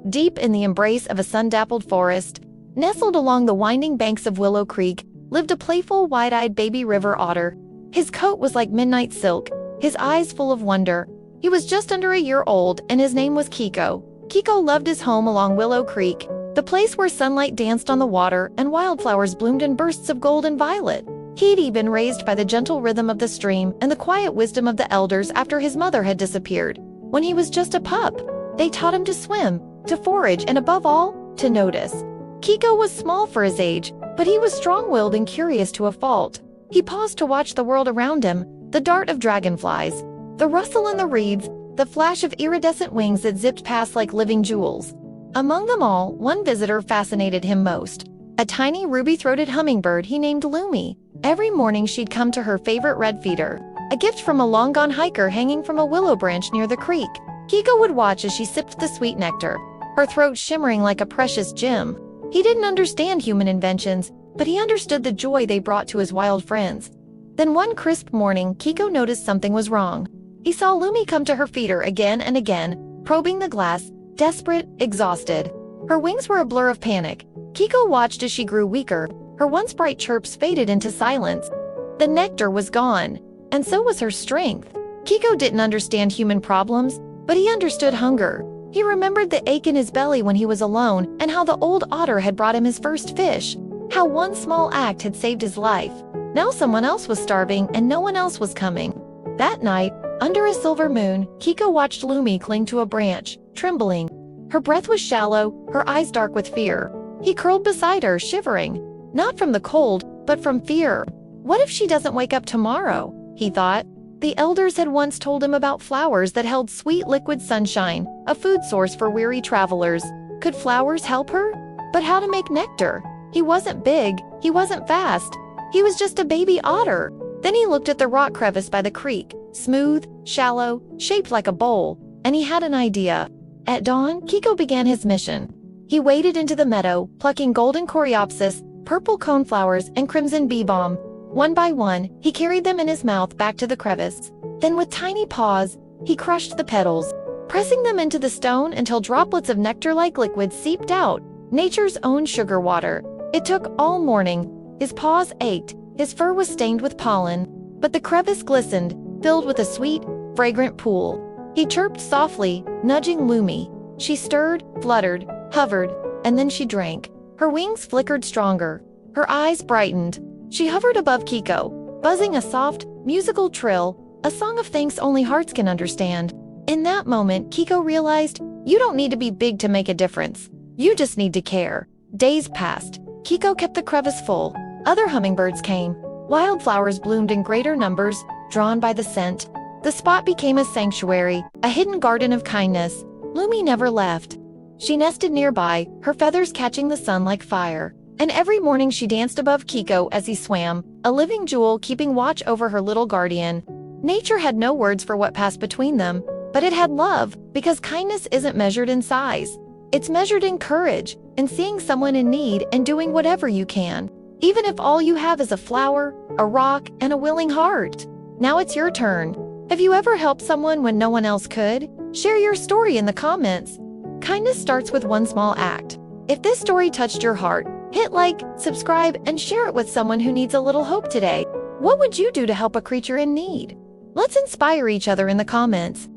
Deep in the embrace of a sun-dappled forest, nestled along the winding banks of Willow Creek, lived a playful, wide-eyed baby river otter. His coat was like midnight silk, his eyes full of wonder. He was just under a year old, and his name was Kiko. Kiko loved his home along Willow Creek, the place where sunlight danced on the water and wildflowers bloomed in bursts of gold and violet. He'd been raised by the gentle rhythm of the stream and the quiet wisdom of the elders after his mother had disappeared. When he was just a pup, they taught him to swim, to forage, and above all, to notice. Kiko was small for his age, but he was strong-willed and curious to a fault. He paused to watch the world around him, the dart of dragonflies, the rustle in the reeds, the flash of iridescent wings that zipped past like living jewels. Among them all, one visitor fascinated him most. A tiny ruby-throated hummingbird he named Lumi. Every morning she'd come to her favorite red feeder, a gift from a long-gone hiker hanging from a willow branch near the creek. Kiko would watch as she sipped the sweet nectar, her throat shimmering like a precious gem. He didn't understand human inventions, but he understood the joy they brought to his wild friends. Then one crisp morning, Kiko noticed something was wrong. He saw Lumi come to her feeder again and again, probing the glass, desperate, exhausted. Her wings were a blur of panic. Kiko watched as she grew weaker. Her once bright chirps faded into silence. The nectar was gone, and so was her strength. Kiko didn't understand human problems, but he understood hunger. He remembered the ache in his belly when he was alone and how the old otter had brought him his first fish. How one small act had saved his life. Now someone else was starving and no one else was coming. That night, under a silver moon, Kiko watched Lumi cling to a branch, trembling. Her breath was shallow, her eyes dark with fear. He curled beside her, shivering. Not from the cold, but from fear. What if she doesn't wake up tomorrow? He thought. The elders had once told him about flowers that held sweet liquid sunshine, a food source for weary travelers. Could flowers help her? But how to make nectar? He wasn't big, he wasn't fast. He was just a baby otter. Then he looked at the rock crevice by the creek, smooth, shallow, shaped like a bowl, and he had an idea. At dawn, Kiko began his mission. He waded into the meadow, plucking golden coreopsis, purple coneflowers, and crimson bee balm. One by one, he carried them in his mouth back to the crevice. Then with tiny paws, he crushed the petals, pressing them into the stone until droplets of nectar-like liquid seeped out, nature's own sugar water. It took all morning. His paws ached, his fur was stained with pollen, but the crevice glistened, filled with a sweet, fragrant pool. He chirped softly, nudging Lumi. She stirred, fluttered, hovered, and then she drank. Her wings flickered stronger. Her eyes brightened. She hovered above Kiko, buzzing a soft, musical trill, a song of thanks only hearts can understand. In that moment, Kiko realized, you don't need to be big to make a difference. You just need to care. Days passed. Kiko kept the crevice full. Other hummingbirds came. Wildflowers bloomed in greater numbers, drawn by the scent. The spot became a sanctuary, a hidden garden of kindness. Lumi never left. She nested nearby, her feathers catching the sun like fire. And every morning she danced above Kiko as he swam, a living jewel keeping watch over her little guardian. Nature had no words for what passed between them, but it had love, because kindness isn't measured in size. It's measured in courage, in seeing someone in need and doing whatever you can, even if all you have is a flower, a rock, and a willing heart. Now it's your turn. Have you ever helped someone when no one else could? Share your story in the comments. Kindness starts with one small act. If this story touched your heart, hit like, subscribe, and share it with someone who needs a little hope today. What would you do to help a creature in need? Let's inspire each other in the comments.